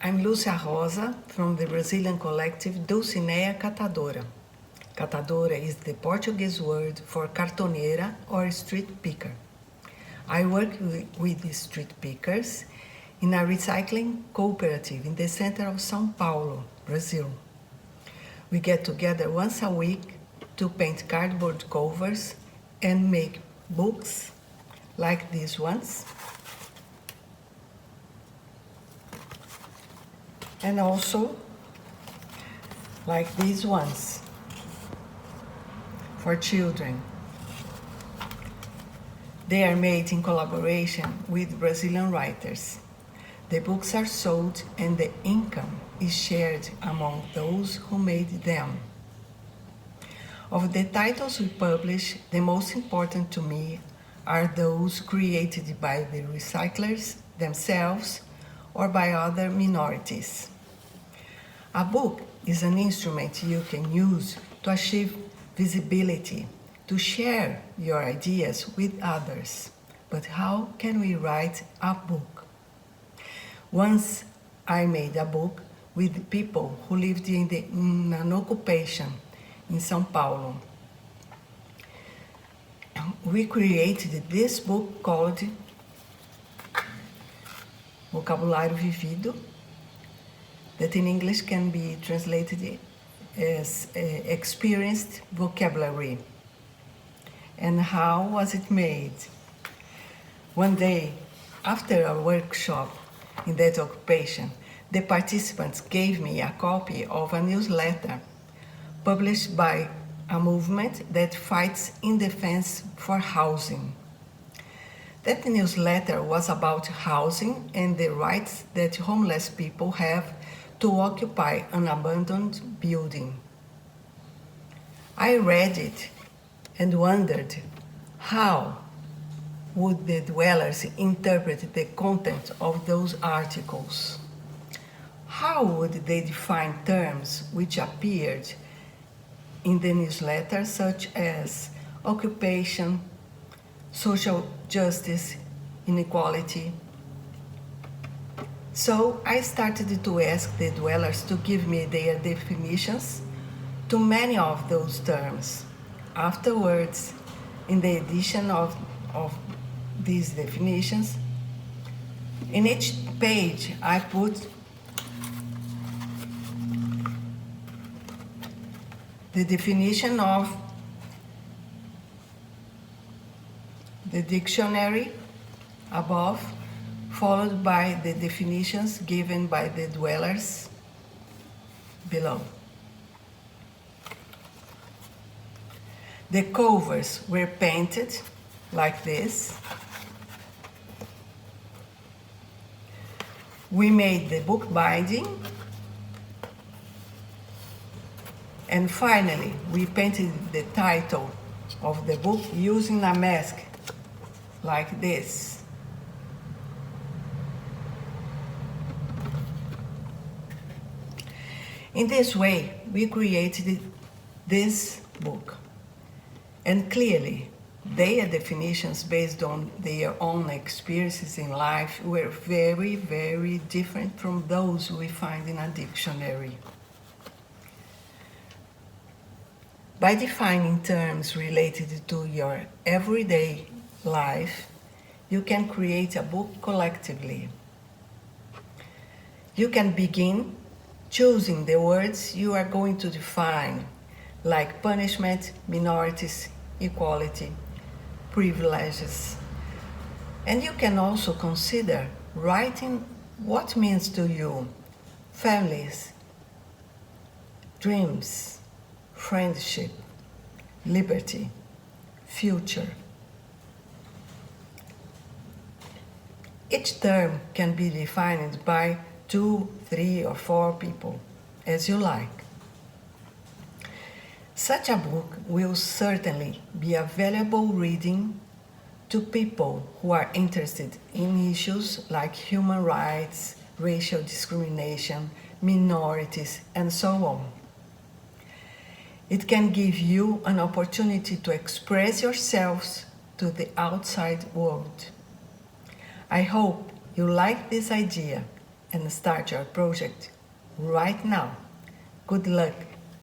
I'm Lúcia Rosa from the Brazilian collective Dulcineia Catadora. Catadora is the Portuguese word for cartoneira or street picker. I work with street pickers in a recycling cooperative in the center of São Paulo, Brazil. We get together once a week to paint cardboard covers and make books like these ones. And also like these ones for children. They are made in collaboration with Brazilian writers. The books are sold and the income is shared among those who made them. Of the titles we publish, the most important to me are those created by the recyclers themselves or by other minorities. A book is an instrument you can use to achieve visibility, to share your ideas with others. But how can we write a book? Once I made a book with people who lived in an occupation in São Paulo. We created this book called Vocabulário Vivido, that in English can be translated as experienced vocabulary. And how was it made? One day, after a workshop in that occupation, the participants gave me a copy of a newsletter published by a movement that fights in defense for housing. That newsletter was about housing and the rights that homeless people have to occupy an abandoned building. I read it and wondered how would the dwellers interpret the content of those articles? How would they define terms which appeared in the newsletter, such as occupation, social justice, inequality? So I started to ask the dwellers to give me their definitions to many of those terms. Afterwards, in the edition of these definitions, in each page I put the definition of the dictionary above, followed by the definitions given by the dwellers below. The covers were painted like this. We made the book binding. And finally, we painted the title of the book using a mask like this. In this way, we created this book. And clearly, their definitions based on their own experiences in life were very, very different from those we find in a dictionary. By defining terms related to your everyday life, you can create a book collectively. You can begin choosing the words you are going to define, like punishment, minorities, equality, privileges. And you can also consider writing what means to you, families, dreams, friendship, liberty, future. Each term can be defined by 2, 3, or 4 people, as you like. Such a book will certainly be a valuable reading to people who are interested in issues like human rights, racial discrimination, minorities, and so on. It can give you an opportunity to express yourselves to the outside world. I hope you like this idea and start your project right now. Good luck